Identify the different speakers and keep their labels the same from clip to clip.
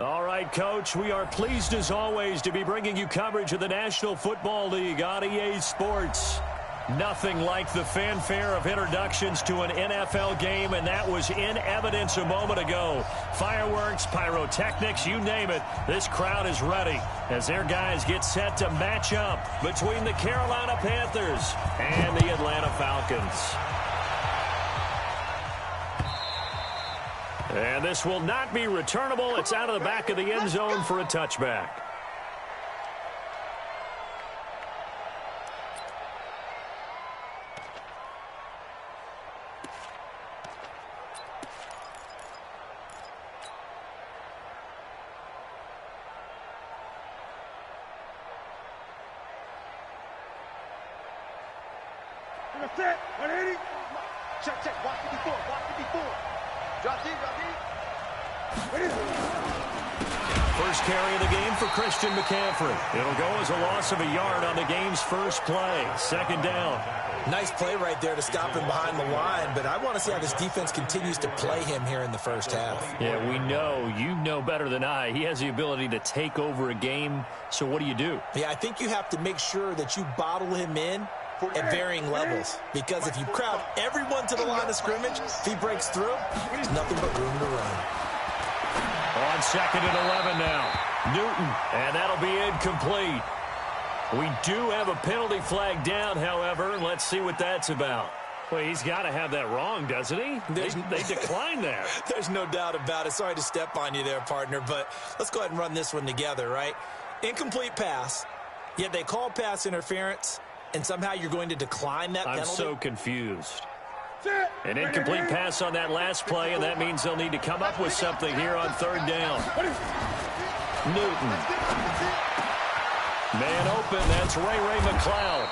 Speaker 1: All right, Coach, we are pleased as always to be bringing you coverage of the National Football League on EA Sports. Nothing like the fanfare of introductions to an NFL game, and that was in evidence a moment ago. Fireworks, pyrotechnics, you name it, this crowd is ready as their guys get set to match up between the Carolina Panthers and the Atlanta Falcons. And this will not be returnable. It's out of the back of the end zone for a touchback.
Speaker 2: Set, 180. Check, watch 54, watch 54. Drop deep.
Speaker 1: First carry of the game for Christian McCaffrey. It'll go as a loss of a yard on the game's first play. Second down.
Speaker 3: Nice play right there to stop him behind the line, but I want to see how this defense continues to play him here in the first half.
Speaker 1: Yeah, we know. You know better than I. He has the ability to take over a game, so what do you do?
Speaker 3: Yeah, I think you have to make sure that you bottle him in at varying levels, because if you crowd everyone to the line of scrimmage, if he breaks through, there's nothing but room to run.
Speaker 1: On second and 11 now. Newton, and that'll be incomplete. We do have a penalty flag down, however, and let's see what that's about. Well, he's got to have that wrong, doesn't he? They declined that.
Speaker 3: There's no doubt about it. Sorry to step on you there, partner, but let's go ahead and run this one together, right? Incomplete pass, yet they call pass interference, and somehow you're going to decline that penalty?
Speaker 1: I'm so confused. An incomplete pass on that last play, and that means they'll need to come up with something here on third down. Newton. Man open, that's Ray McLeod.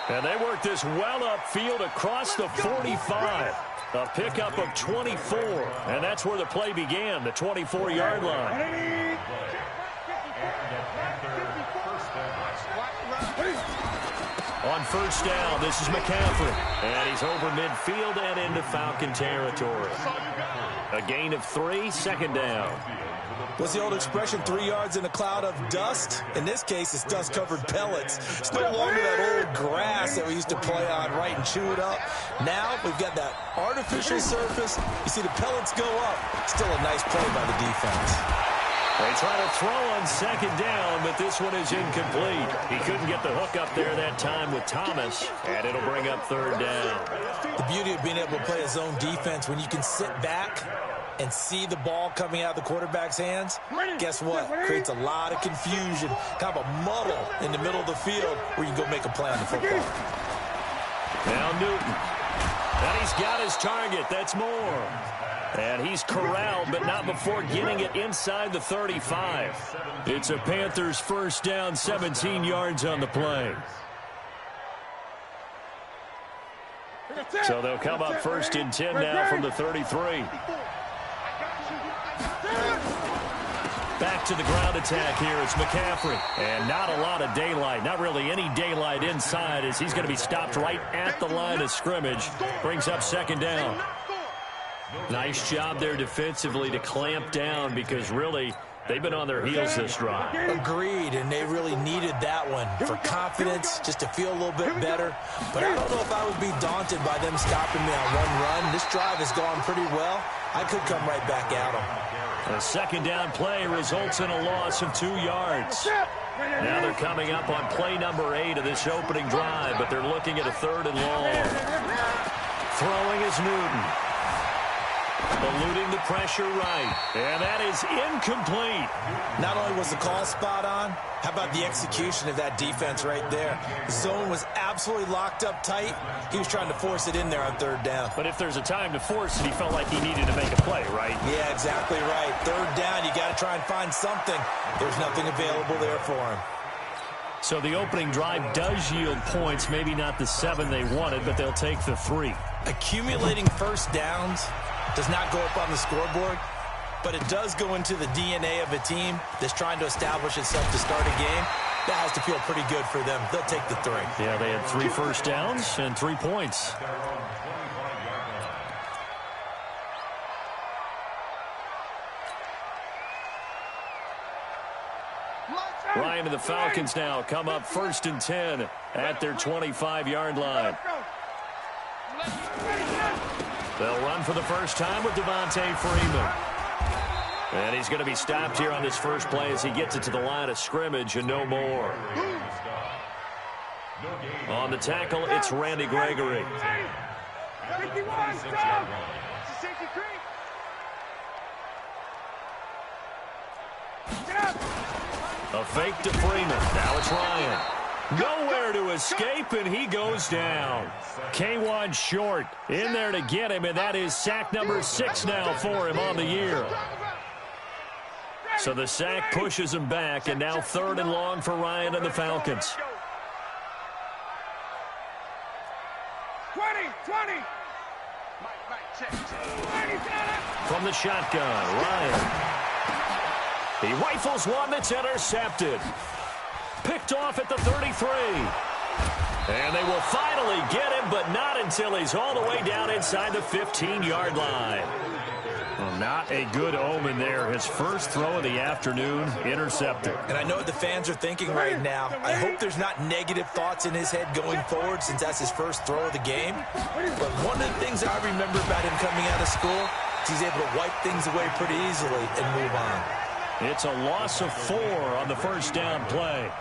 Speaker 1: And they work this well upfield across the 45. A pickup of 24, and that's where the play began, the 24-yard line. On first down, this is McCaffrey. And he's over midfield and into Falcon territory. A gain of 3, second down.
Speaker 3: What's the old expression, 3 yards in a cloud of dust? In this case, it's dust-covered pellets. It's no longer that old grass that we used to play on, right, and chew it up. Now we've got that artificial surface. You see the pellets go up. Still a nice play by the defense.
Speaker 1: They try to throw on second down, but this one is incomplete. He couldn't get the hook up there that time with Thomas, and it'll bring up third down.
Speaker 3: The beauty of being able to play a zone defense, when you can sit back and see the ball coming out of the quarterback's hands, guess what? Creates a lot of confusion, kind of a muddle in the middle of the field where you can go make a play on the football.
Speaker 1: Now Newton. And he's got his target. That's Moore. And he's corralled, but not before getting it inside the 35. It's a Panthers first down, 17 yards on the play. So they'll come up first and 10 now from the 33. Back to the ground attack here. It's McCaffrey. And not a lot of daylight. Not really any daylight inside as he's going to be stopped right at the line of scrimmage. Brings up second down. Nice job there defensively to clamp down because really they've been on their heels this drive.
Speaker 3: Agreed, and they really needed that one for confidence, just to feel a little bit better. But I don't know if I would be daunted by them stopping me on one run. This drive has gone pretty well. I could come right back at them.
Speaker 1: A second down play results in a loss of 2 yards. Now they're coming up on play number 8 of this opening drive, but they're looking at a third and long. Throwing is Newton. Eluding the pressure right. And that is incomplete.
Speaker 3: Not only was the call spot on, how about the execution of that defense right there? The zone was absolutely locked up tight. He was trying to force it in there on third down.
Speaker 1: But if there's a time to force it, he felt like he needed to make a play, right?
Speaker 3: Yeah, exactly right. Third down, you got to try and find something. There's nothing available there for him.
Speaker 1: So the opening drive does yield points, maybe not the 7 they wanted, but they'll take the 3.
Speaker 3: Accumulating first downs does not go up on the scoreboard, but it does go into the DNA of a team that's trying to establish itself to start a game. That has to feel pretty good for them. They'll take the 3.
Speaker 1: Yeah, they had 3 first downs and 3 points. Ryan and the Falcons now come up 1st and 10 at their 25-yard line. They'll run for the first time with Devontae Freeman. And he's going to be stopped here on this first play as he gets it to the line of scrimmage and no more. On the tackle, it's Randy Gregory. A fake to Freeman. Now it's Ryan. Nowhere to escape, and he goes down. K1 Short in there to get him, and that is sack number 6 now for him on the year. So the sack pushes him back, and now 3rd and long for Ryan and the Falcons.
Speaker 2: 20.
Speaker 1: From the shotgun, Ryan. He rifles one that's intercepted. Picked off at the 33. And they will finally get him, but not until he's all the way down inside the 15-yard line. Well, not a good omen there. His first throw of the afternoon, intercepted.
Speaker 3: And I know what the fans are thinking right now. I hope there's not negative thoughts in his head going forward since that's his first throw of the game. But one of the things I remember about him coming out of school is he's able to wipe things away pretty easily and move on.
Speaker 1: It's a loss of 4 on the first down play.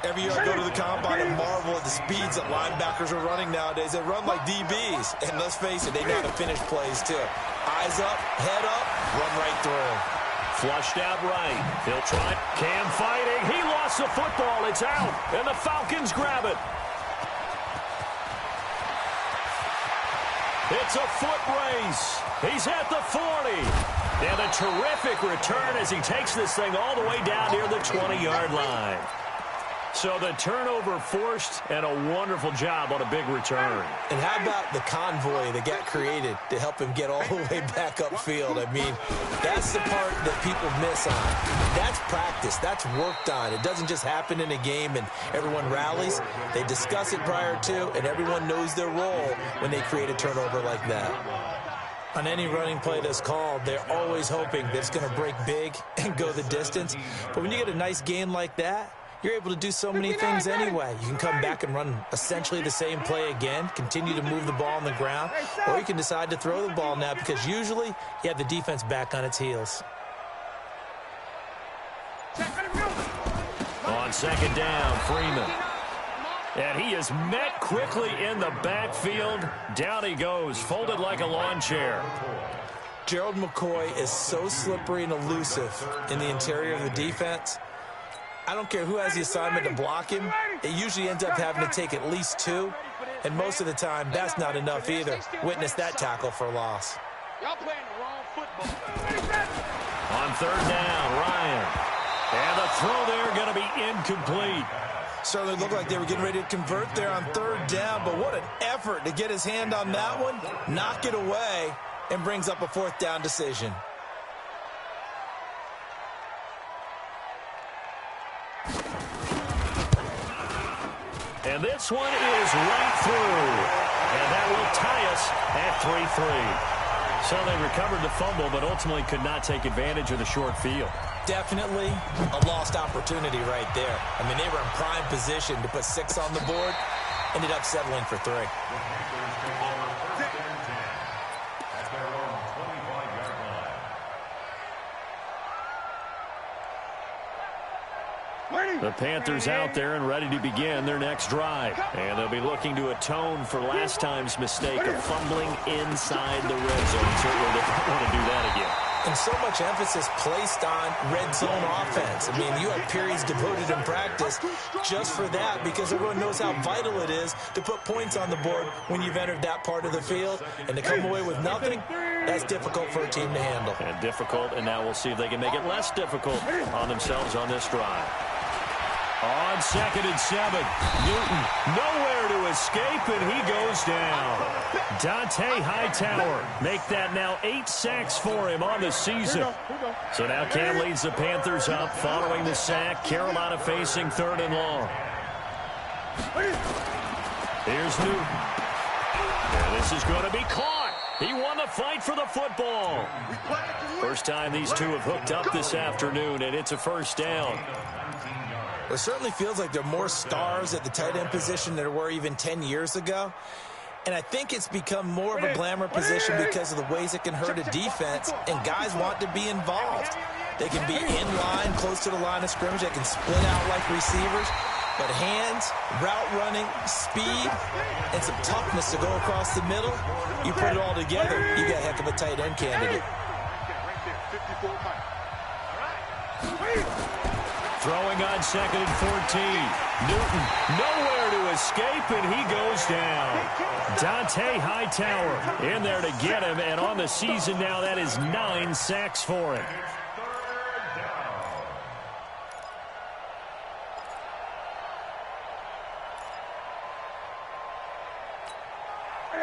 Speaker 3: Every year I go to the combine and marvel at the speeds that linebackers are running nowadays. They run like DBs. And let's face it, they know how to finish plays too. Eyes up, head up, run right through.
Speaker 1: Flushed out right. He'll try. Cam fighting. He lost the football. It's out. And the Falcons grab it. It's a foot race. He's at the 40. And a terrific return as he takes this thing all the way down near the 20-yard line. So the turnover forced and a wonderful job on a big return.
Speaker 3: And how about the convoy that got created to help him get all the way back upfield? I mean, that's the part that people miss on. That's practice. That's worked on. It doesn't just happen in a game and everyone rallies. They discuss it prior to, and everyone knows their role when they create a turnover like that. On any running play that's called, they're always hoping that it's going to break big and go the distance. But when you get a nice gain like that, you're able to do so many things anyway. You can come back and run essentially the same play again, continue to move the ball on the ground, or you can decide to throw the ball now because usually you have the defense back on its heels.
Speaker 1: On second down, Freeman. And he is met quickly in the backfield. Down he goes, folded like a lawn chair.
Speaker 3: Gerald McCoy is so slippery and elusive in the interior of the defense. I don't care who has the assignment to block him. It usually ends up having to take at least 2. And most of the time, that's not enough either. Witness that tackle for a loss.
Speaker 2: Y'all playing the wrong football.
Speaker 1: On third down, Ryan. And the throw there going to be incomplete.
Speaker 3: Certainly looked like they were getting ready to convert there on third down, but what an effort to get his hand on that one, knock it away, and brings up a 4th down decision.
Speaker 1: And this one is right through. And that will tie us at 3-3. So they recovered the fumble, but ultimately could not take advantage of the short field.
Speaker 3: Definitely a lost opportunity right there. I mean, they were in prime position to put 6 on the board. Ended up settling for 3.
Speaker 1: The Panthers out there and ready to begin their next drive. And they'll be looking to atone for last time's mistake of fumbling inside the red zone. Certainly they don't want to do that again.
Speaker 3: And so much emphasis placed on red zone offense. I mean, you have periods devoted in practice just for that because everyone knows how vital it is to put points on the board when you've entered that part of the field. And to come away with nothing, that's difficult for a team to handle.
Speaker 1: And difficult, and now we'll see if they can make it less difficult on themselves on this drive. On 2nd and 7, Newton nowhere to escape, and he goes down. Dante Hightower make that now 8 sacks for him on the season. So now Cam leads the Panthers up following the sack. Carolina facing 3rd and long. Here's Newton. And this is going to be caught. He won the fight for the football. First time these two have hooked up this afternoon, and it's a first down.
Speaker 3: It certainly feels like there are more stars at the tight end position than there were even 10 years ago. And I think it's become more of a glamour position because of the ways it can hurt a defense, and guys want to be involved. They can be in line, close to the line of scrimmage. They can split out like receivers. But hands, route running, speed, and some toughness to go across the middle, you put it all together, you got a heck of a tight end candidate.
Speaker 1: Throwing on 2nd and 14. Newton nowhere to escape, and he goes down. Dante Hightower in there to get him, and on the season now, that is 9 sacks for him.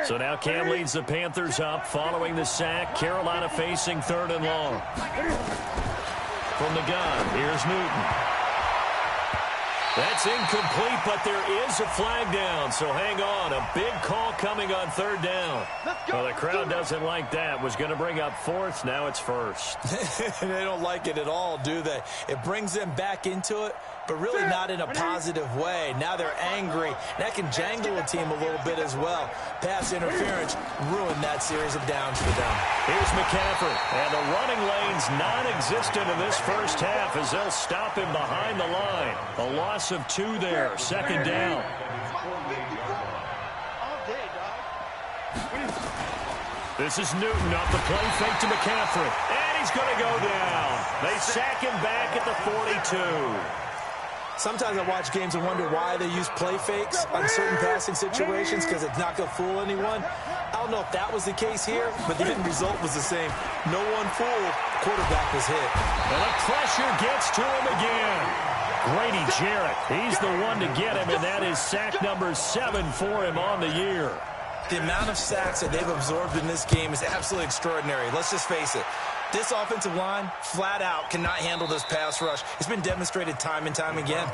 Speaker 1: So now Cam leads the Panthers up following the sack. Carolina facing 3rd and long. From the gun, here's Newton. That's incomplete, but there is a flag down, so hang on. A big call coming on 3rd down. Well, the crowd doesn't like that. Was going to bring up 4th, now it's 1st.
Speaker 3: They don't like it at all, do they? It brings them back into it, but really not in a positive way. Now they're angry. That can jangle a team a little bit as well. Pass interference ruined that series of downs for them.
Speaker 1: Here's McCaffrey, and the running lane's non-existent in this first half as they'll stop him behind the line. A loss of 2 there, 2nd down. This is Newton off the play fake to McCaffrey, and he's going to go down. They sack him back at the 42.
Speaker 3: Sometimes I watch games and wonder why they use play fakes on certain passing situations because it's not going to fool anyone. I don't know if that was the case here, but the end result was the same. No one fooled. Quarterback was hit.
Speaker 1: And the pressure gets to him again. Grady Jarrett, he's the one to get him, and that is sack number 7 for him on the year.
Speaker 3: The amount of sacks that they've absorbed in this game is absolutely extraordinary. Let's just face it. This offensive line, flat out, cannot handle this pass rush. It's been demonstrated time and time again.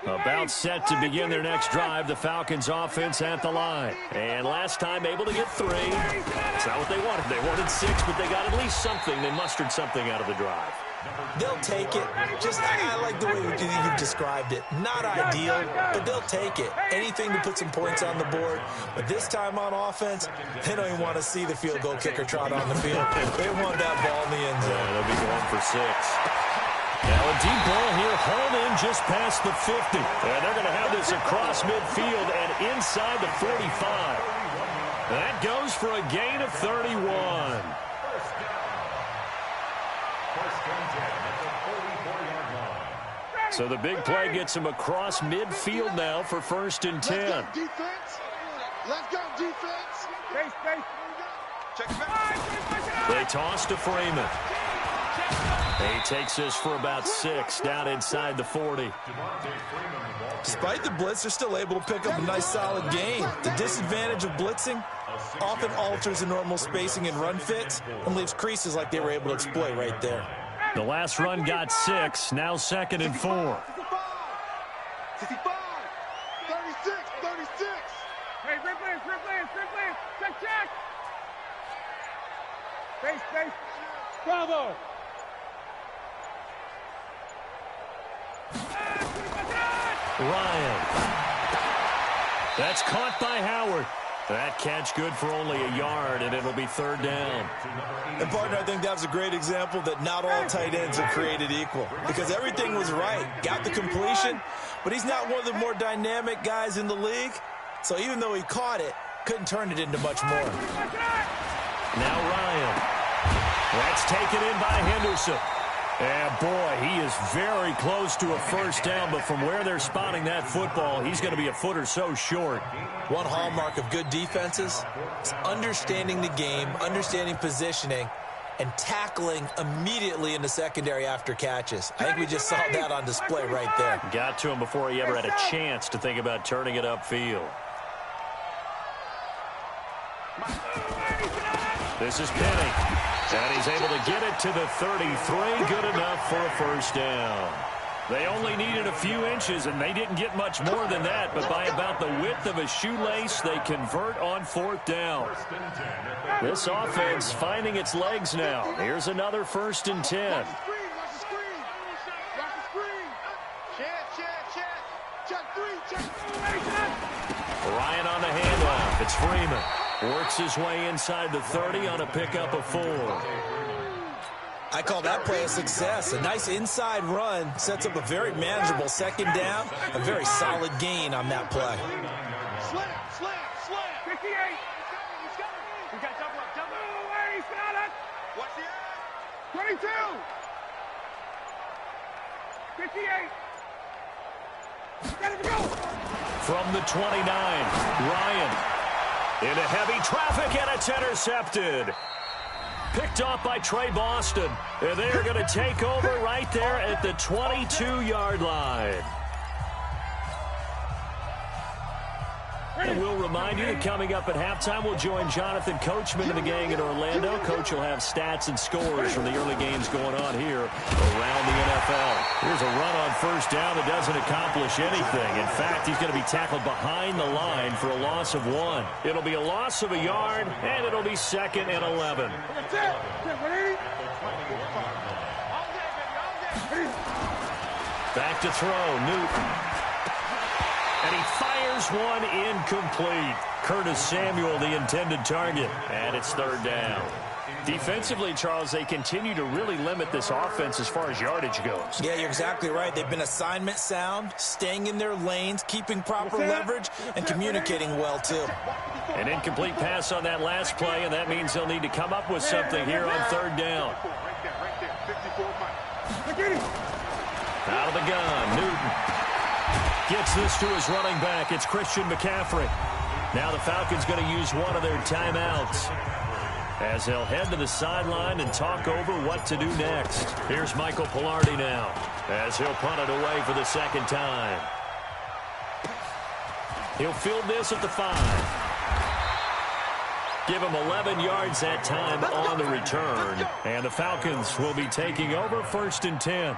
Speaker 1: About set to begin their next drive, the Falcons offense at the line. And last time able to get 3. It's not what they wanted. They wanted 6, but they got at least something. They mustered something out of the drive.
Speaker 3: They'll take it. I like the way you've described it. Not ideal, but they'll take it. Anything to put some points on the board. But this time on offense, they don't even want to see the field goal kicker trot on the field. They want that ball in the end zone.
Speaker 1: Yeah, they'll be going for 6. Now a deep ball here, hauled in just past the 50. And they're going to have this across midfield and inside the 45. That goes for a gain of 31. So the big play gets him across midfield now for 1st and 10.
Speaker 2: Let's go, defense. Let's go, defense. Check it back.
Speaker 1: They toss to Freeman. He takes this for about 6 down inside the 40.
Speaker 3: Despite the blitz, they're still able to pick up a nice solid gain. The disadvantage of blitzing often alters the normal spacing and run fits and leaves creases like they were able to exploit right there.
Speaker 1: The last run got 6, now 2nd and 4.
Speaker 2: 65, 36, 36.
Speaker 4: Hey, replay, check. Face, bravo.
Speaker 1: Ryan. That's caught by Howard. That catch good for only a yard, and it'll be 3rd down.
Speaker 3: And, partner, I think that was a great example that not all tight ends are created equal because everything was right. Got the completion, but he's not one of the more dynamic guys in the league. So even though he caught it, couldn't turn it into much more.
Speaker 1: Now Ryan. That's taken in by Henderson. And, boy, he is very close to a 1st down, but from where they're spotting that football, he's going to be a foot or so short.
Speaker 3: One hallmark of good defenses is understanding the game, understanding positioning, and tackling immediately in the secondary after catches. I think we just saw that on display right there.
Speaker 1: Got to him before he ever had a chance to think about turning it upfield. This is Penny. And he's able to get it to the 33. Good enough for a 1st down. They only needed a few inches, and they didn't get much more than that. But by about the width of a shoelace, they convert on 4th down. This offense finding its legs now. Here's another 1st and 10. Ryan on the handoff. It's Freeman. Works his way inside the 30 on a pickup of 4.
Speaker 3: I call that play a success. A nice inside run sets up a very manageable 2nd down. A very solid gain on that play.
Speaker 2: Slam.
Speaker 4: 58.
Speaker 2: We got double up.
Speaker 4: He's got it.
Speaker 2: What's the
Speaker 4: 22. 58. Let it go.
Speaker 1: From the 29, Ryan into heavy traffic, and it's intercepted. Picked off by Trey Boston, and they're going to take over right there at the 22-yard line. And we'll remind you that coming up at halftime, we'll join Jonathan Coachman and the gang in Orlando. Coach will have stats and scores from the early games going on here around the NFL. Here's a run on 1st down that doesn't accomplish anything. In fact, he's going to be tackled behind the line for a loss of 1. It'll be a loss of a yard, and it'll be 2nd and 11. Back to throw, Newton. And he fires one incomplete. Curtis Samuel, the intended target. And it's 3rd down. Defensively, Charles, they continue to really limit this offense as far as yardage goes.
Speaker 3: Yeah, you're exactly right. They've been assignment sound, staying in their lanes, keeping proper leverage, and communicating well, too.
Speaker 1: An incomplete pass on that last play, and that means they'll need to come up with something here on 3rd down. Out of the gun, Newton. Gets this to his running back. It's Christian McCaffrey. Now the Falcons going to use one of their timeouts as they'll head to the sideline and talk over what to do next. Here's Michael Pilardi now as he'll punt it away for the 2nd time. He'll field this at the 5. Give him 11 yards that time on the return. And the Falcons will be taking over 1st and 10.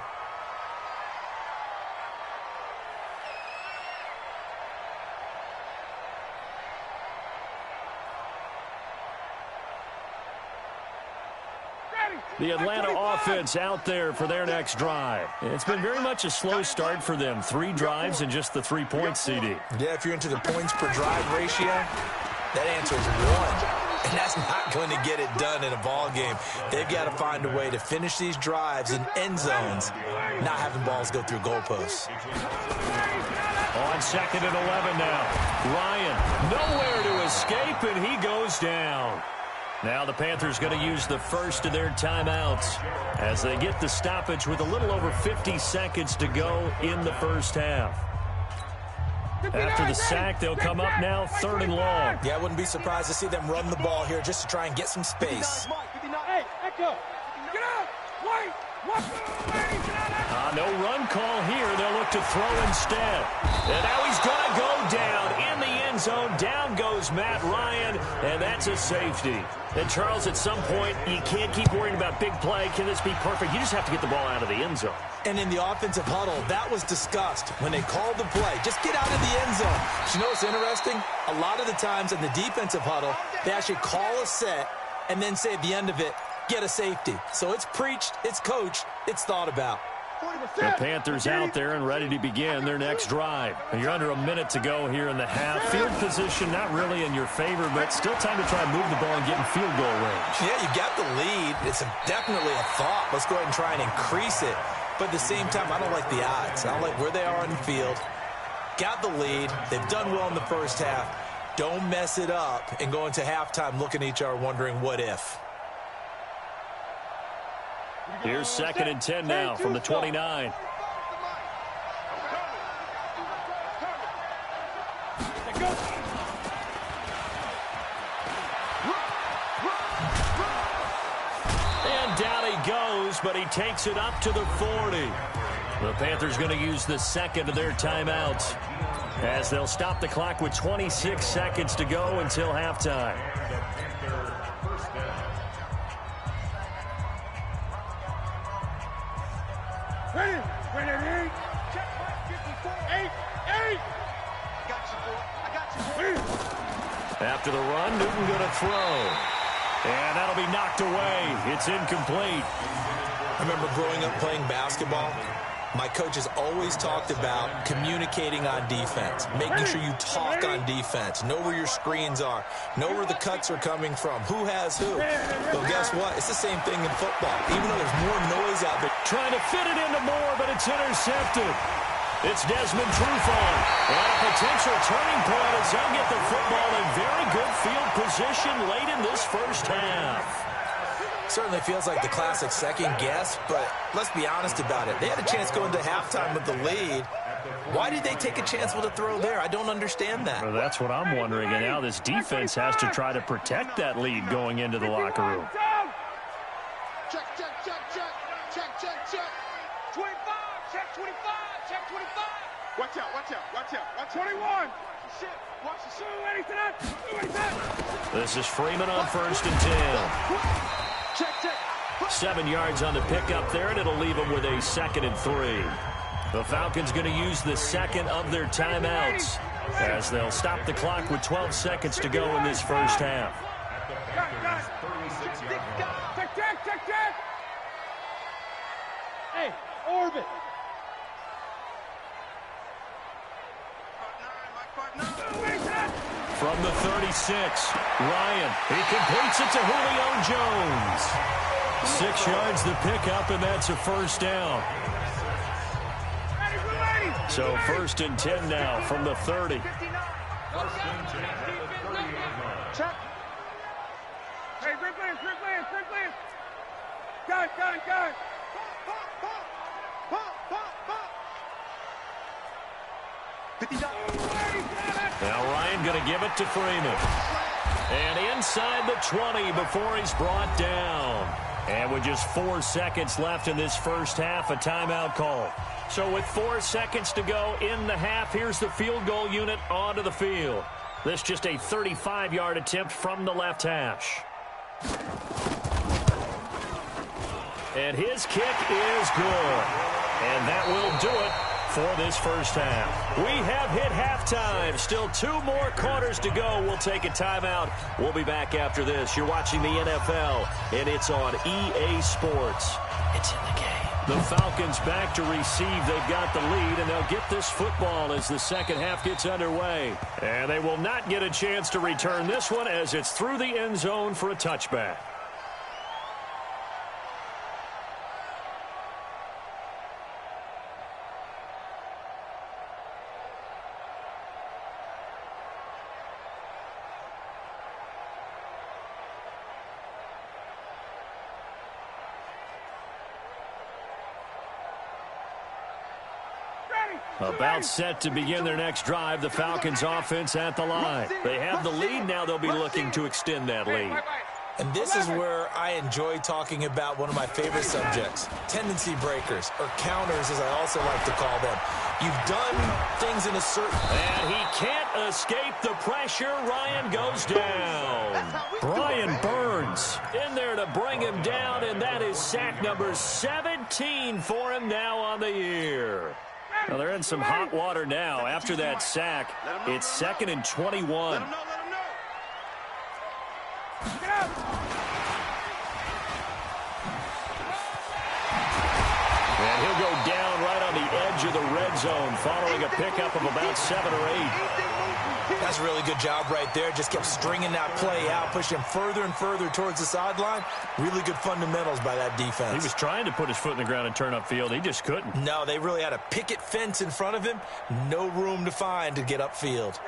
Speaker 1: The Atlanta offense out there for their next drive. It's been very much a slow start for them. 3 drives and just the 3 points, CD.
Speaker 3: Yeah, if you're into the points per drive ratio, that answer is 1. And that's not going to get it done in a ball game. They've got to find a way to finish these drives in end zones, not having balls go through goalposts.
Speaker 1: On 2nd and 11 now. Ryan, nowhere to escape, and he goes down. Now the Panthers going to use the first of their timeouts as they get the stoppage with a little over 50 seconds to go in the 1st half. After the sack, they'll come up now 3rd and long.
Speaker 3: Yeah, I wouldn't be surprised to see them run the ball here just to try and get some space.
Speaker 4: Hey, Echo, get up! Wait!
Speaker 1: No run call here. They'll look to throw instead. And now he's going to go down in the end zone. Down goes Matt Ryan, and that's a safety. And, Charles, at some point, you can't keep worrying about big play. Can this be perfect? You just have to get the ball out of the end zone.
Speaker 3: And in the offensive huddle, that was discussed when they called the play. Just get out of the end zone. But you know what's interesting? A lot of the times in the defensive huddle, they actually call a set and then say at the end of it, get a safety. So it's preached, it's coached, it's thought about.
Speaker 1: The Panthers out there and ready to begin their next drive. You're under a minute to go here in the half. Field position not really in your favor, but still time to try and move the ball and get in field goal range.
Speaker 3: Yeah, you got the lead. It's definitely a thought. Let's go ahead and try and increase it. But at the same time, I don't like the odds. I don't like where they are on the field. Got the lead. They've done well in the first half. Don't mess it up and go into halftime looking at each other wondering what if.
Speaker 1: Here's 2nd and 10 now from the 29. And down he goes, but he takes it up to the 40. The Panthers going to use the 2nd of their timeouts as they'll stop the clock with 26 seconds to go until halftime.
Speaker 4: Ready? Eight.
Speaker 1: After the run, Newton going to throw. And that'll be knocked away. It's incomplete.
Speaker 3: I remember growing up playing basketball. My coaches always talked about communicating on defense, making sure you talk on defense, know where your screens are, know where the cuts are coming from, who has who. Well, guess what? It's the same thing in football. Even though there's more noise out there.
Speaker 1: Trying to fit it into Moore, but it's intercepted. It's Desmond Trufant. And a potential turning point as they'll get the football in very good field position late in this first half.
Speaker 3: Certainly feels like the classic second guess, but let's be honest about it. They had a chance going to halftime with the lead. Why did they take a chance with a throw there? I don't understand that.
Speaker 1: Well, that's what I'm wondering. And now this defense has to try to protect that lead going into the locker room.
Speaker 4: Check. 25. Check 25. Check 25. Watch out. 21. Shit. Watch the shoe.
Speaker 1: This is Freeman on 1st and 10. 7 yards on the pickup there, and it'll leave them with a 2nd and 3. The Falcons going to use the second of their timeouts as they'll stop the clock with 12 seconds to go in this first half.
Speaker 4: Check. Hey, orbit.
Speaker 1: From the 36, Ryan, he completes it to Julio Jones. 6 yards the pickup, and that's a first down. So 1st and 10 now from the 30.
Speaker 4: Check. Hey, quick lance. Gun.
Speaker 1: Now Ryan going to give it to Freeman. And inside the 20 before he's brought down. And with just 4 seconds left in this first half, a timeout call. So with 4 seconds to go in the half, here's the field goal unit onto the field. This just a 35-yard attempt from the left hash. And his kick is good. And that will do it for this first half. We have hit halftime. Still 2 more quarters to go. We'll take a timeout. We'll be back after this. You're watching the NFL, and it's on EA Sports. It's in the game. The Falcons back to receive. They've got the lead, and they'll get this football as the second half gets underway. And they will not get a chance to return this one as it's through the end zone for a touchback. About set to begin their next drive, the Falcons offense at the line. They have the lead now. They'll be looking to extend that lead.
Speaker 3: And this is where I enjoy talking about one of my favorite subjects, tendency breakers, or counters as I also like to call them. You've done things in a certain...
Speaker 1: And he can't escape the pressure. Ryan goes down. Brian Burns in there to bring him down, and that is sack number 17 for him now on the year. Well, they're in some hot water now. After that sack, it's 2nd and 21. And he'll go down right on the edge of the red zone following a pickup of about 7 or 8.
Speaker 3: That's a really good job right there. Just kept stringing that play out, pushing him further and further towards the sideline. Really good fundamentals by that defense.
Speaker 1: He was trying to put his foot in the ground and turn upfield. He just couldn't.
Speaker 3: No, they really had a picket fence in front of him. No room to find to get upfield.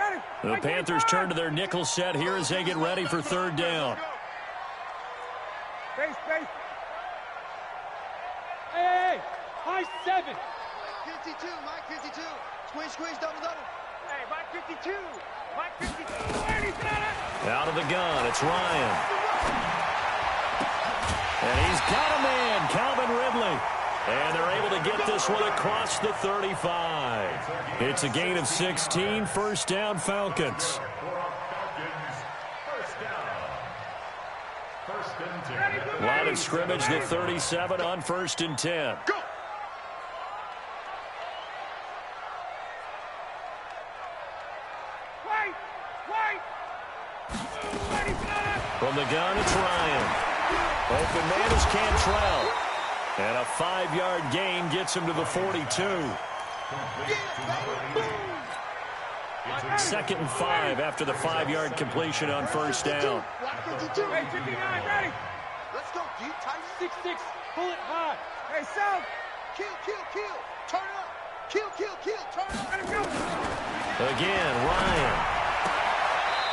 Speaker 1: The Panthers turn to their nickel set here as they get ready for 3rd down.
Speaker 4: Base. Hey, high 7.
Speaker 2: 52, Mike 52. Squeeze, double.
Speaker 4: Hey, Mike 52. Mike 52.
Speaker 1: Out of the gun, it's Ryan. And he's got a man, Calvin Ridley. And they're able to get this one across the 35. It's a gain of 16, 1st down Falcons. Line of scrimmage, the 37 on 1st and 10.
Speaker 4: Go!
Speaker 1: From the gun, it's Ryan. Open man is Cantrell. And a 5-yard gain gets him to the 42. 2nd and 5 after the 5-yard completion on first down.
Speaker 2: Hey, 59, ready. Let's go, deep, tight. 6-6, pull it high. Hey, South. Kill, kill, kill. Turn up. Kill, kill, kill. Turn up. Let him go.
Speaker 1: Again, Ryan.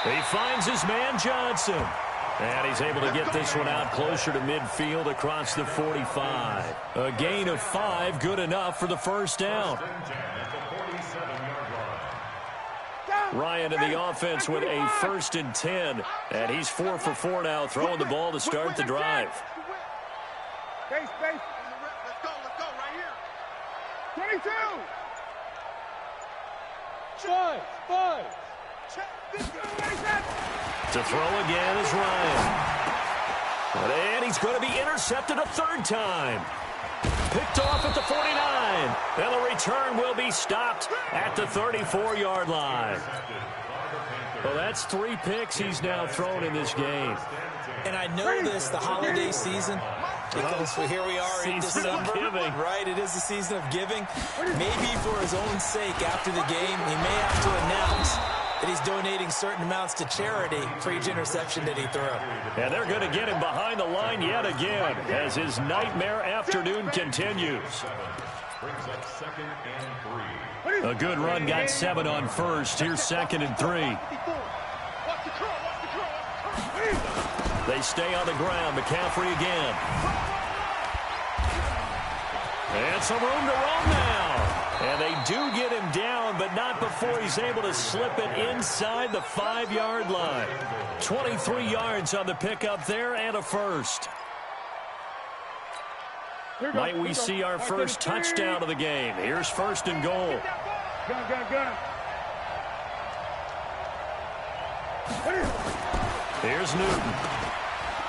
Speaker 1: He finds his man, Johnson. And he's able to get this one out closer to midfield across the 45. A gain of 5, good enough for the first down. Ryan in the offense with a 1st and 10. And he's 4 for 4 now, throwing the ball to start the drive.
Speaker 2: Base. Let's go, right here. 22. 5.
Speaker 1: To throw again is Ryan. And he's going to be intercepted a 3rd time. Picked off at the 49. And the return will be stopped at the 34-yard line. Well, that's 3 picks he's now thrown in this game.
Speaker 3: And I know this, the holiday season, because here we are in December, right? It is the season of giving. Maybe for his own sake, after the game, he may have to announce that he's donating certain amounts to charity for each interception that he threw.
Speaker 1: And they're going to get him behind the line yet again as his nightmare afternoon continues. A good run, got 7 on first. Here's 2nd and 3. They stay on the ground. McCaffrey again. And some room to roam now. And they do get him down, but not before he's able to slip it inside the 5-yard line. 23 yards on the pickup there and a first. Might we see our first touchdown of the game? Here's 1st and goal.
Speaker 2: Gun.
Speaker 1: Here's Newton.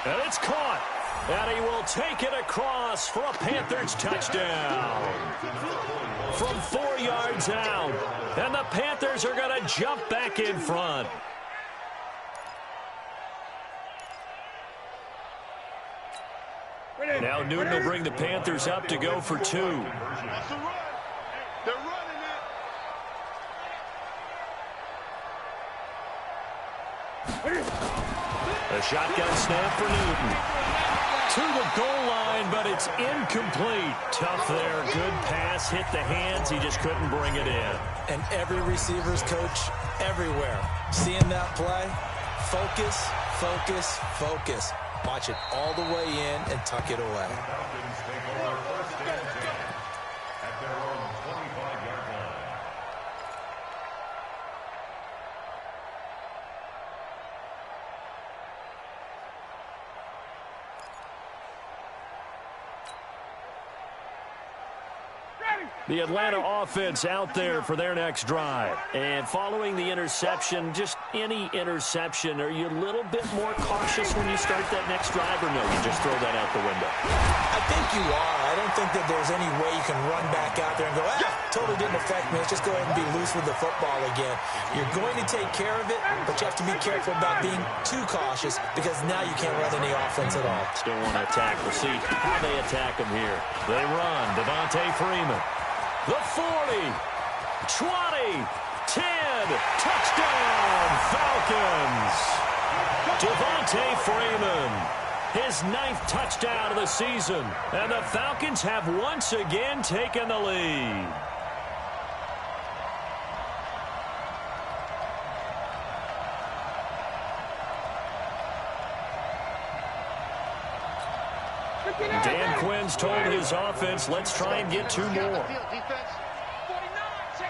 Speaker 1: And it's caught. And he will take it across for a Panthers touchdown. From 4 yards out. And the Panthers are going to jump back in front. Now Newton will bring the Panthers up to go for 2.
Speaker 4: They're running it.
Speaker 1: A shotgun snap for Newton. To the goal line, but it's incomplete. Tough there. Good pass. Hit the hands. He just couldn't bring it in.
Speaker 3: And every receiver's coach everywhere, seeing that play, focus. Watch it all the way in and tuck it away.
Speaker 1: The Atlanta offense out there for their next drive. And following the interception, just any interception, are you a little bit more cautious when you start that next drive, or no, you just throw that out the window?
Speaker 3: I think you are. I don't think that there's any way you can run back out there and go, totally didn't affect me. Let's just go ahead and be loose with the football again. You're going to take care of it, but you have to be careful about being too cautious because now you can't run any offense at all.
Speaker 1: Still want to attack. We'll see how they attack him here. They run. Devontae Freeman. The 40, 20, 10, touchdown, Falcons. Devontae Freeman, his 9th touchdown of the season, and the Falcons have once again taken the lead. Dan Quinn's told his offense, let's try and get 2 more.
Speaker 2: 49,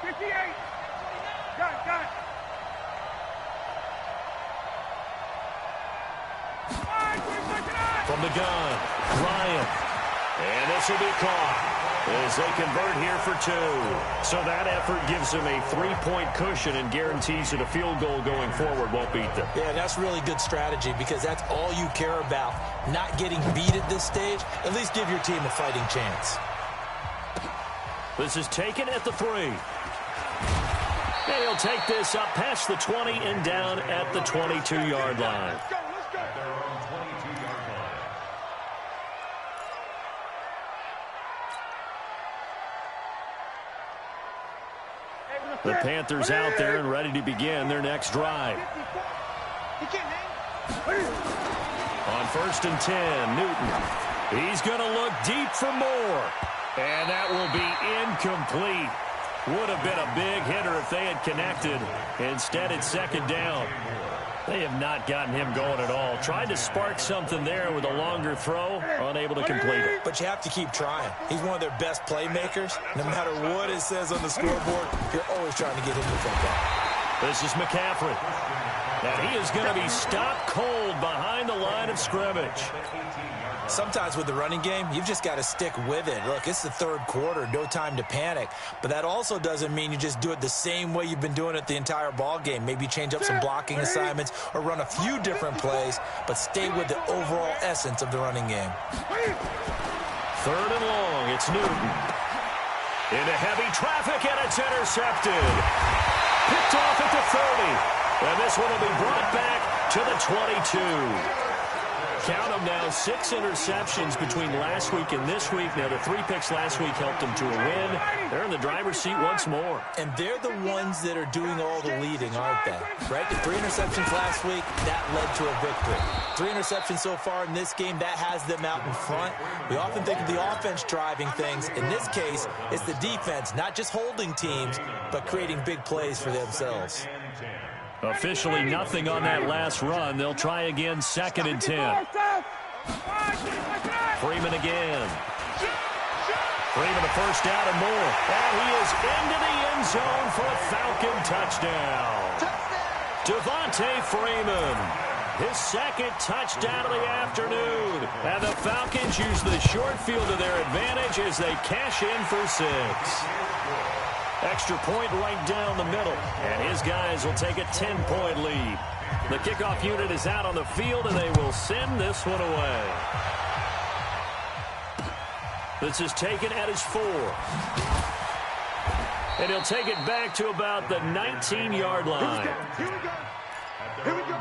Speaker 2: 58. Got it.
Speaker 1: From the gun, Ryan. And this will be caught as they convert here for 2. So that effort gives them a 3-point cushion and guarantees that a field goal going forward won't beat them.
Speaker 3: Yeah, that's really good strategy because that's all you care about. Not getting beat at this stage. At least give your team a fighting chance.
Speaker 1: This is taken at the 3. And he'll take this up past the 20 and down at the 22-yard line.
Speaker 4: Let's go, let's go.
Speaker 1: The Panthers out there and ready to begin their next drive. On 1st and 10, Newton. He's going to look deep for more. And that will be incomplete. Would have been a big hitter if they had connected. Instead, it's 2nd down. They have not gotten him going at all. Tried to spark something there with a longer throw. Unable to complete it.
Speaker 3: But you have to keep trying. He's one of their best playmakers. No matter what it says on the scoreboard, you're always trying to get him the football.
Speaker 1: This is McCaffrey. And he is going to be stopped cold behind the line of scrimmage.
Speaker 3: Sometimes with the running game, you've just got to stick with it. Look, it's the 3rd quarter, no time to panic. But that also doesn't mean you just do it the same way you've been doing it the entire ball game. Maybe change up some blocking assignments or run a few different plays, but stay with the overall essence of the running game.
Speaker 1: 3rd and long, it's Newton. Into heavy traffic, and it's intercepted. Picked off at the 30. And this one will be brought back to the 22. Count them now, 6 interceptions between last week and this week. Now, the 3 picks last week helped them to a win. They're in the driver's seat once more.
Speaker 3: And they're the ones that are doing all the leading, aren't they? Right? The 3 interceptions last week, that led to a victory. 3 interceptions so far in this game, that has them out in front. We often think of the offense driving things. In this case, it's the defense, not just holding teams, but creating big plays for themselves.
Speaker 1: Officially nothing on that last run. They'll try again, 2nd and 10. Freeman again. Freeman a 1st down and more. And he is into the end zone for a Falcon touchdown. Devontae Freeman, his 2nd touchdown of the afternoon. And the Falcons use the short field to their advantage as they cash in for 6. Extra point right down the middle. And his guys will take a 10-point lead. The kickoff unit is out on the field, and they will send this one away. This is taken at his 4. And he'll take it back to about the 19-yard line.
Speaker 4: Here we go. Here we go.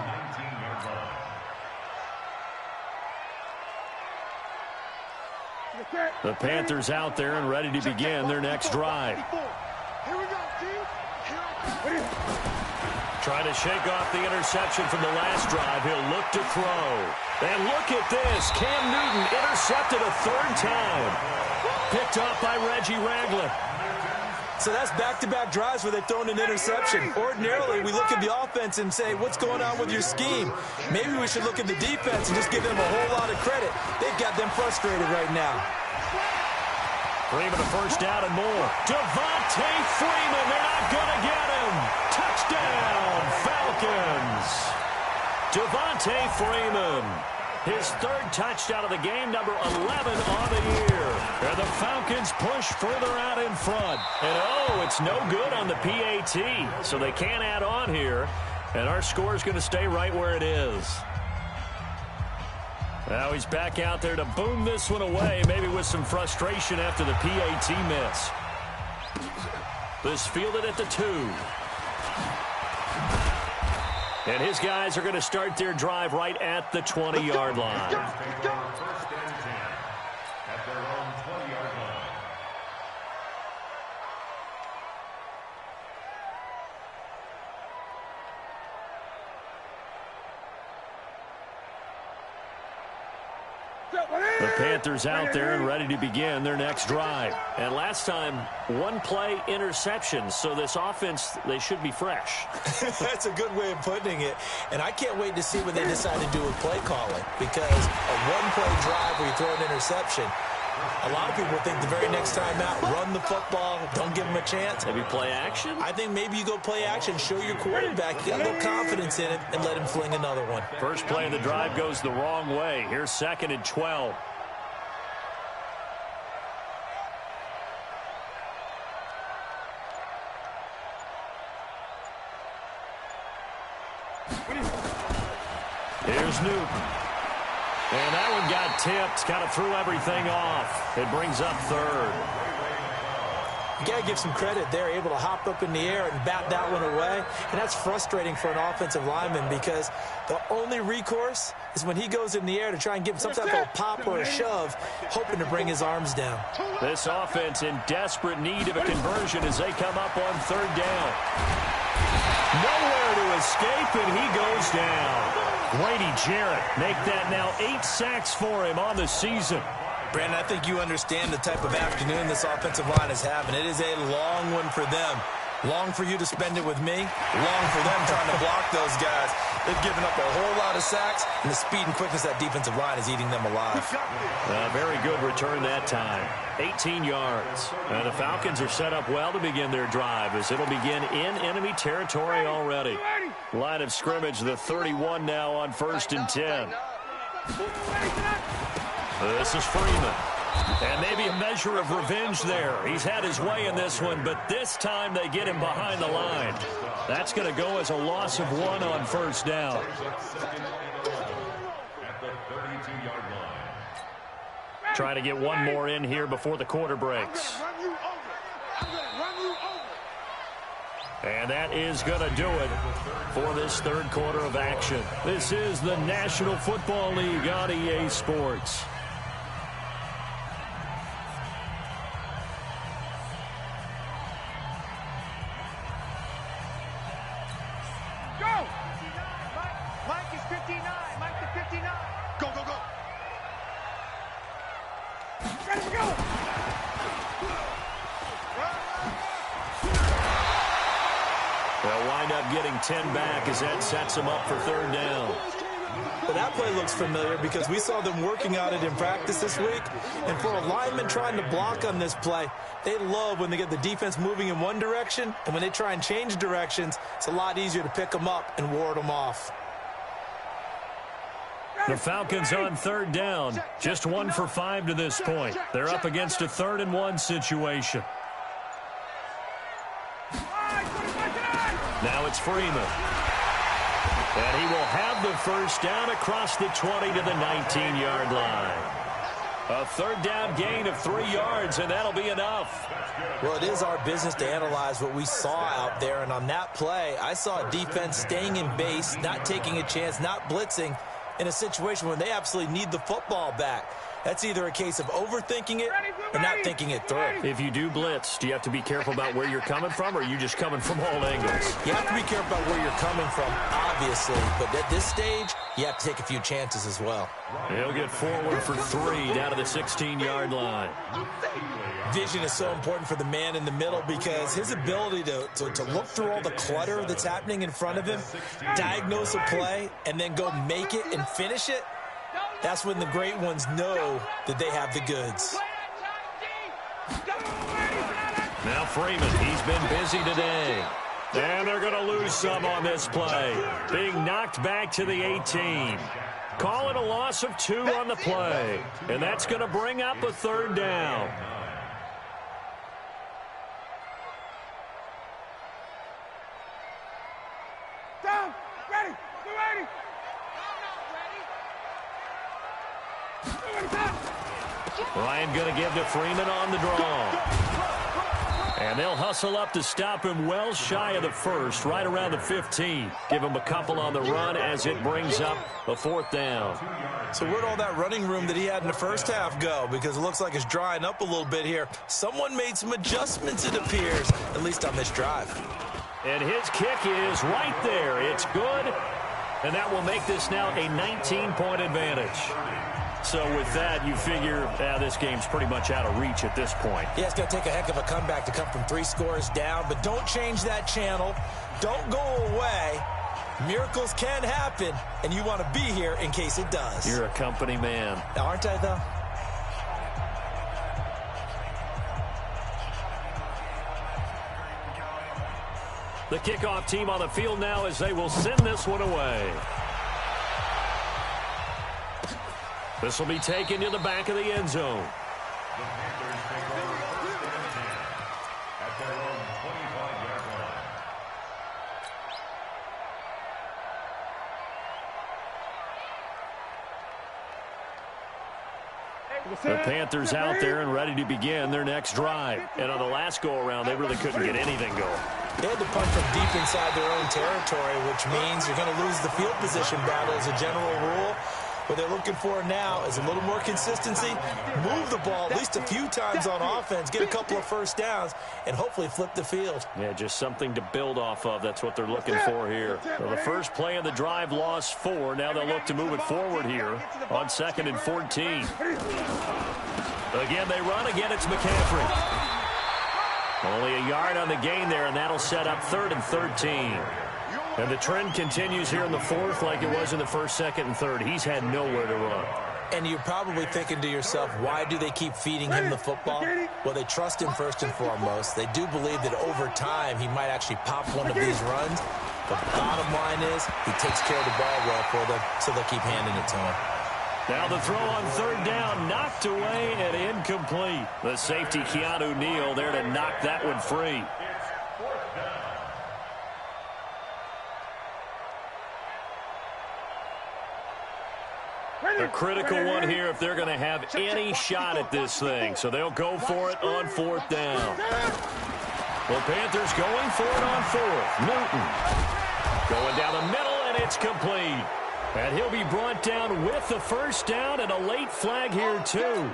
Speaker 1: The Panthers out there and ready to begin their next drive.
Speaker 4: Here we go, team.
Speaker 1: Trying to shake off the interception from the last drive. He'll look to throw. And look at this. Cam Newton intercepted a 3rd time. Picked off by Reggie Ragland.
Speaker 3: So that's back-to-back drives where they've thrown an interception. Ordinarily, we look at the offense and say, what's going on with your scheme? Maybe we should look at the defense and just give them a whole lot of credit. They've got them frustrated right now.
Speaker 1: Freeman a 1st down and more. Devontae Freeman, they're not going to get him. Touchdown, Falcons. Devontae Freeman, his 3rd touchdown of the game, number 11 on the year. And the Falcons push further out in front. And oh, it's no good on the PAT, so they can't add on here. And our score is going to stay right where it is. Now he's back out there to boom this one away, maybe with some frustration after the PAT miss. This fielded at the 2. And his guys are going to start their drive right at the 20-yard line. The Panthers out there and ready to begin their next drive. And last time, 1-play interception. So this offense, they should be fresh.
Speaker 3: That's a good way of putting it. And I can't wait to see what they decide to do with play calling. Because a 1-play drive where you throw an interception, a lot of people think the very next time out, run the football, don't give them a chance.
Speaker 1: Maybe play action?
Speaker 3: I think maybe you go play action, show your quarterback, you got a little confidence in it, and let him fling another one.
Speaker 1: First play of the drive goes the wrong way. Here's 2nd and 12. Here's Newton. And that one got tipped, kind of threw everything off. It brings up 3rd.
Speaker 3: You got to give some credit. They're able to hop up in the air and bat that one away. And that's frustrating for an offensive lineman because the only recourse is when he goes in the air to try and give some type of pop or a shove, hoping to bring his arms down.
Speaker 1: This offense in desperate need of a conversion as they come up on third down. Nowhere to escape, and he goes down. Grady Jarrett make that now 8 sacks for him on the season.
Speaker 3: Brandon, I think you understand the type of afternoon this offensive line is having. It is a long one for them. Long for you to spend it with me. Long for them trying to block those guys. They've given up a whole lot of sacks, and the speed and quickness of that defensive line is eating them alive.
Speaker 1: Very good return that time. 18 yards. The Falcons are set up well to begin their drive as it'll begin in enemy territory already. Line of scrimmage, the 31 now on 1st and 10. This is Freeman. And maybe a measure of revenge there. He's had his way in this one, but this time they get him behind the line. That's going to go as a loss of 1 on 1st down. Trying to get one more in here before the quarter breaks. And that is going to do it for this third quarter of action. This is the National Football League on EA Sports. They'll wind up getting 10 back as that sets them up for third down.
Speaker 3: Well, that play looks familiar because we saw them working on it in practice this week. And for a lineman trying to block on this play, they love when they get the defense moving in one direction. And when they try and change directions, it's a lot easier to pick them up and ward them off.
Speaker 1: The Falcons on third down. Just 1 for 5 to this point. They're up against a 3rd and 1 situation. Now it's Freeman. And he will have the first down across the 20 to the 19-yard line. A third down gain of 3 yards, and that'll be enough.
Speaker 3: Well, it is our business to analyze what we saw out there. And on that play, I saw a defense staying in base, not taking a chance, not blitzing in a situation where they absolutely need the football back. That's either a case of overthinking it or not thinking it through.
Speaker 1: If you do blitz, do you have to be careful about where you're coming from, or are you just coming from all angles?
Speaker 3: You have to be careful about where you're coming from, obviously. But at this stage, you have to take a few chances as well.
Speaker 1: He'll get forward for 3 down to the 16-yard line.
Speaker 3: Vision is so important for the man in the middle because his ability to look through all the clutter that's happening in front of him, diagnose a play, and then go make it and finish it, that's when the great ones know that they have the goods.
Speaker 1: Now Freeman, he's been busy today. And they're going to lose some on this play. Being knocked back to the 18. Call it a loss of 2 on the play. And that's going to bring up a third down.
Speaker 2: Down, ready, get ready.
Speaker 1: Ryan going to give to Freeman on the draw. And they'll hustle up to stop him well shy of the first, right around the 15. Give him a couple on the run as it brings up a 4th down.
Speaker 3: So where'd all that running room that he had in the first half go? Because it looks like it's drying up a little bit here. Someone made some adjustments, it appears, at least on this drive.
Speaker 1: And his kick is right there. It's good. And that will make this now a 19-point advantage. So with that, you figure this game's pretty much out of reach at this point.
Speaker 3: Yeah, it's going to take a heck of a comeback to come from 3 scores down, but don't change that channel. Don't go away. Miracles can happen, and you want to be here in case it does.
Speaker 1: You're a company man.
Speaker 3: Aren't I, though?
Speaker 1: The kickoff team on the field now as they will send this one away. This will be taken to the back of the end zone.
Speaker 2: Hey,
Speaker 1: The Panthers out there and ready to begin their next drive. And on the last go-around, they really couldn't get anything going.
Speaker 3: They had to punt from deep inside their own territory, which means you're going to lose the field position battle as a general rule. What they're looking for now is a little more consistency, move the ball at least a few times on offense, get a couple of first downs, and hopefully flip the field.
Speaker 1: Yeah, just something to build off of. That's what they're looking for here. So the first play of the drive lost 4. Now they'll look to move it forward here on 2nd and 14. Again, they run. Again, it's McCaffrey. Only a yard on the gain there, and that'll set up 3rd and 13. And the trend continues here in the 4th like it was in the 1st, 2nd, and 3rd. He's had nowhere to run.
Speaker 3: And you're probably thinking to yourself, why do they keep feeding him the football? Well, they trust him first and foremost. They do believe that over time he might actually pop one of these runs. But the bottom line is he takes care of the ball well for them, so they'll keep handing it to him.
Speaker 1: Now the throw on 3rd down, knocked away and incomplete. The safety, Keanu Neal, there to knock that one free. A critical one here if they're going to have any shot at this thing. So they'll go for it on 4th down. The Panthers going for it on 4th. Newton going down the middle, and it's complete. And he'll be brought down with the first down and a late flag here, too.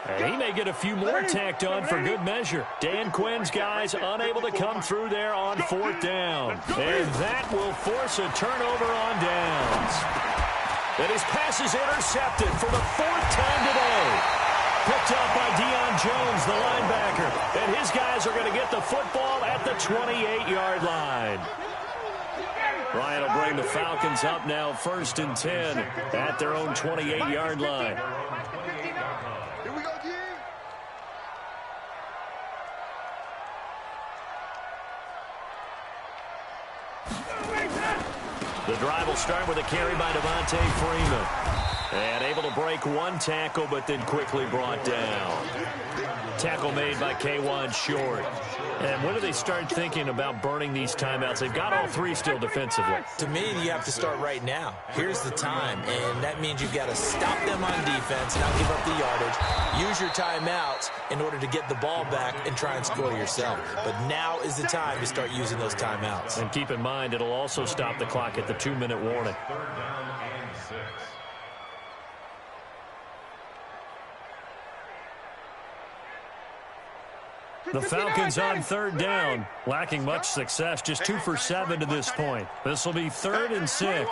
Speaker 1: And he may get a few more tacked on for good measure. Dan Quinn's guys unable to come through there on 4th down. And that will force a turnover on downs. And his pass is intercepted for the 4th time today. Picked up by Deion Jones, the linebacker. And his guys are going to get the football at the 28-yard line. Ryan will bring the Falcons up now 1st and 10 at their own 28-yard line.
Speaker 2: Here we go, G.
Speaker 1: The drive will start with a carry by Devontae Freeman. And able to break one tackle, but then quickly brought down. Tackle made by K'Wan Short. And when do they start thinking about burning these timeouts? They've got all 3 still defensively.
Speaker 3: To me, you have to start right now. Here's the time, and that means you've got to stop them on defense, not give up the yardage. Use your timeouts in order to get the ball back and try and score yourself. But now is the time to start using those timeouts.
Speaker 1: And keep in mind, it'll also stop the clock at the 2-minute warning. The Falcons on 3rd down, lacking much success, just 2 for 7 to this point. This will be 3rd and 6.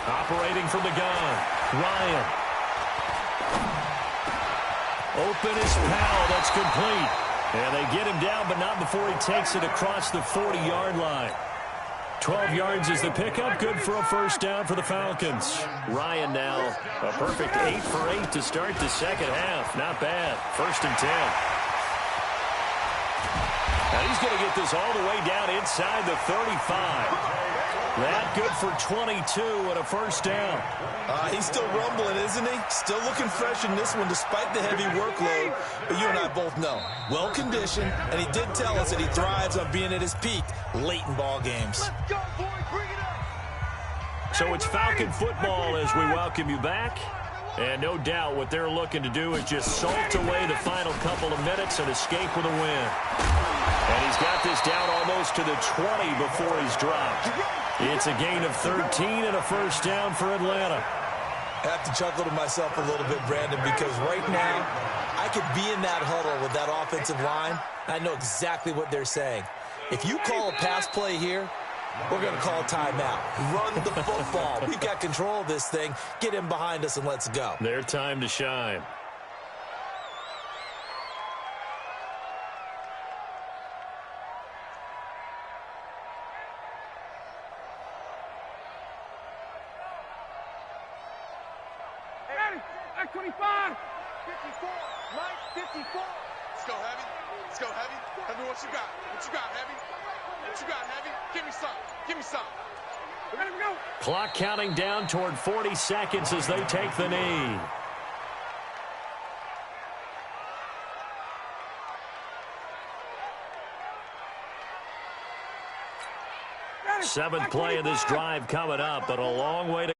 Speaker 1: Operating from the gun, Ryan. Open is Powell, that's complete. And they get him down, but not before he takes it across the 40-yard line. 12 yards is the pickup, good for a 1st down for the Falcons. Ryan now, a perfect 8 for 8 to start the 2nd half. Not bad. 1st and 10. And he's going to get this all the way down inside the 35. That good for 22 and a 1st down.
Speaker 3: He's still rumbling, isn't he? Still looking fresh in this one despite the heavy workload. But you and I both know, well-conditioned, and he did tell us that he thrives on being at his peak late in ball games.
Speaker 2: Let's go, boy. Bring it up.
Speaker 1: So it's Falcon football as we welcome you back. And no doubt what they're looking to do is just salt away the final couple of minutes and escape with a win. And he's got this down almost to the 20 before he's dropped. It's a gain of 13 and a 1st down for Atlanta.
Speaker 3: I have to chuckle to myself a little bit, Brandon, because right now I could be in that huddle with that offensive line. I know exactly what they're saying. If you call a pass play here, we're going to call timeout. Run the football. We've got control of this thing. Get him behind us and let's go.
Speaker 1: Their time to shine.
Speaker 4: Hey, 25.
Speaker 2: 54. Mike, 54.
Speaker 4: Let's go, Heavy. Let's go, Heavy. Heavy, what you got? What you got, Heavy? What you got, Heavy? Give me some. Give me some. Ready to go.
Speaker 1: Clock counting down toward 40 seconds as they take the knee. Seventh play of this drive coming up, but a long way to